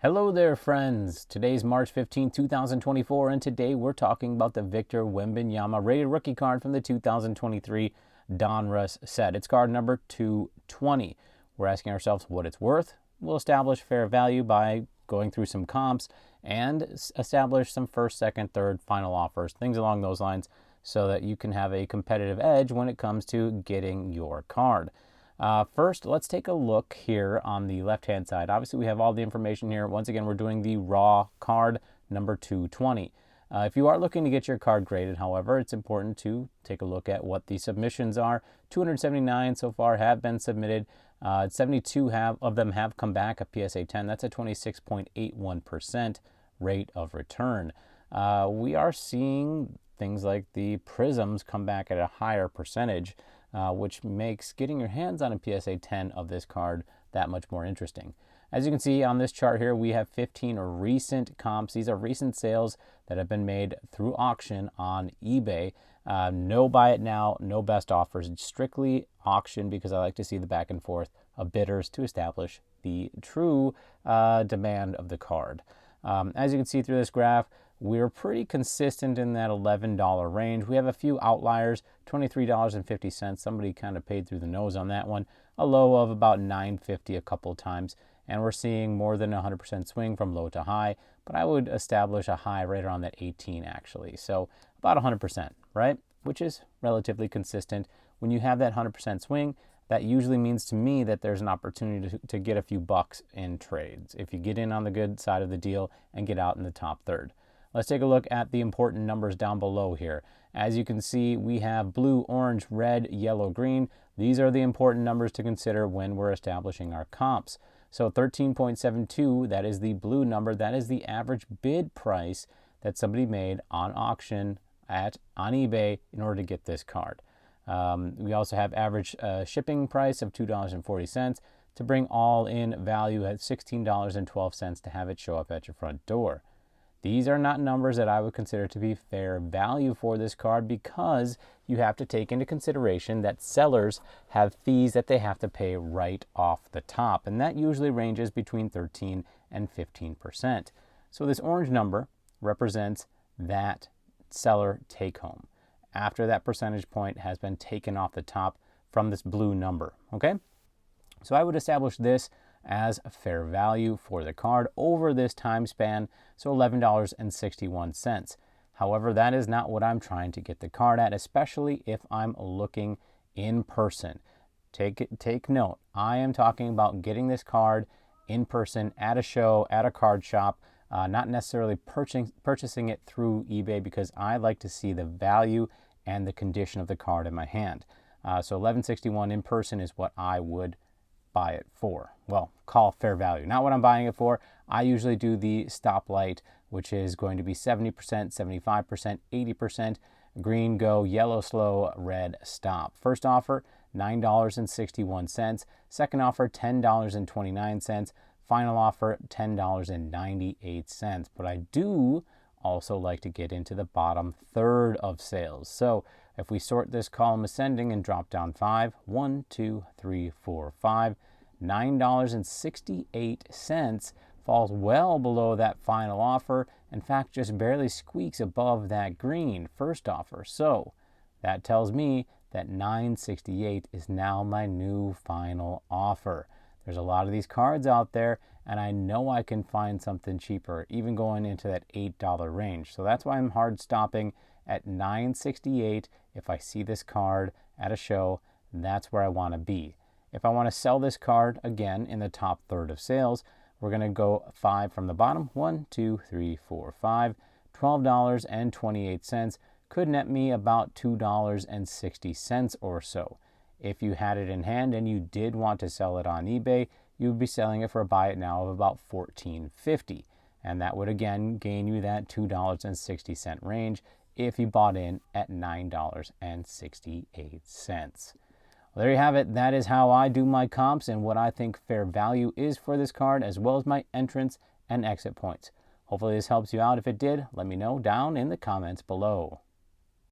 Hello there, friends. Today's March 15, 2024, and today we're talking about the Victor Wembanyama rated rookie card from the 2023 Donruss set. It's card number 220. We're asking ourselves what it's worth. We'll establish fair value by going through some comps and establish some first, second, third, final offers, things along those lines, so that you can have a competitive edge when it comes to getting your card. First, let's take a look here on the left-hand side. Obviously, we have all the information here. Once again, we're doing the raw card number 220. If you are looking to get your card graded, however, it's important to take a look at what the submissions are. 279 so far have been submitted. 72 of them have come back a PSA 10. That's a 26.81% rate of return. We are seeing things like the prisms come back at a higher percentage, which makes getting your hands on a PSA 10 of this card that much more interesting. As you can see on this chart here, we have 15 recent comps. These are recent sales that have been made through auction on eBay. No buy it now, no best offers. It's strictly auction because I like to see the back and forth of bidders to establish the true demand of the card. As you can see through this graph, we're pretty consistent in that $11 range. We have a few outliers, $23.50. Somebody kind of paid through the nose on that one. A low of about $9.50 a couple times. And we're seeing more than 100% swing from low to high. But I would establish a high right around that 18 actually. So about 100%, right? Which is relatively consistent. When you have that 100% swing, that usually means to me that there's an opportunity to get a few bucks in trades if you get in on the good side of the deal and get out in the top third. Let's take a look at the important numbers down below here. As you can see, we have blue, orange, red, yellow, green. These are the important numbers to consider when we're establishing our comps. So 13.72, that is the blue number. That is the average bid price that somebody made on auction on eBay in order to get this card. We also have average shipping price of $2.40 to bring all in value at $16.12 to have it show up at your front door. These are not numbers that I would consider to be fair value for this card because you have to take into consideration that sellers have fees that they have to pay right off the top, and that usually ranges between 13 and 15%. So this orange number represents that seller take home after that percentage point has been taken off the top from this blue number, okay? So I would establish this as a fair value for the card over this time span, so $11.61. However, that is not what I'm trying to get the card at, especially if I'm looking in person. Take note, I am talking about getting this card in person at a show, at a card shop, not necessarily purchasing it through eBay because I like to see the value and the condition of the card in my hand. So $11.61 in person is what I would buy it for. Well, call fair value. Not what I'm buying it for. I usually do the stoplight, which is going to be 70%, 75%, 80%, green go, yellow slow, red stop. First offer, $9.61. Second offer, $10.29. Final offer, $10.98. But I do also like to get into the bottom third of sales. So if we sort this column ascending and drop down 5, 1, 2, 3, 4, 5, $9.68 falls well below that final offer. In fact, just barely squeaks above that green first offer. So that tells me that $9.68 is now my new final offer. There's a lot of these cards out there, and I know I can find something cheaper, even going into that $8 range. So that's why I'm hard stopping at $9.68. If I see this card at a show, that's where I want to be. If I want to sell this card, again, in the top third of sales, we're going to go 5 from the bottom. 1, 2, 3, 4, 5. $12.28 could net me about $2.60 or so. If you had it in hand and you did want to sell it on eBay, you would be selling it for a buy it now of about $14.50. And that would again gain you that $2.60 range if you bought in at $9.68. Well, there you have it. That is how I do my comps and what I think fair value is for this card, as well as my entrance and exit points. Hopefully this helps you out. If it did, let me know down in the comments below.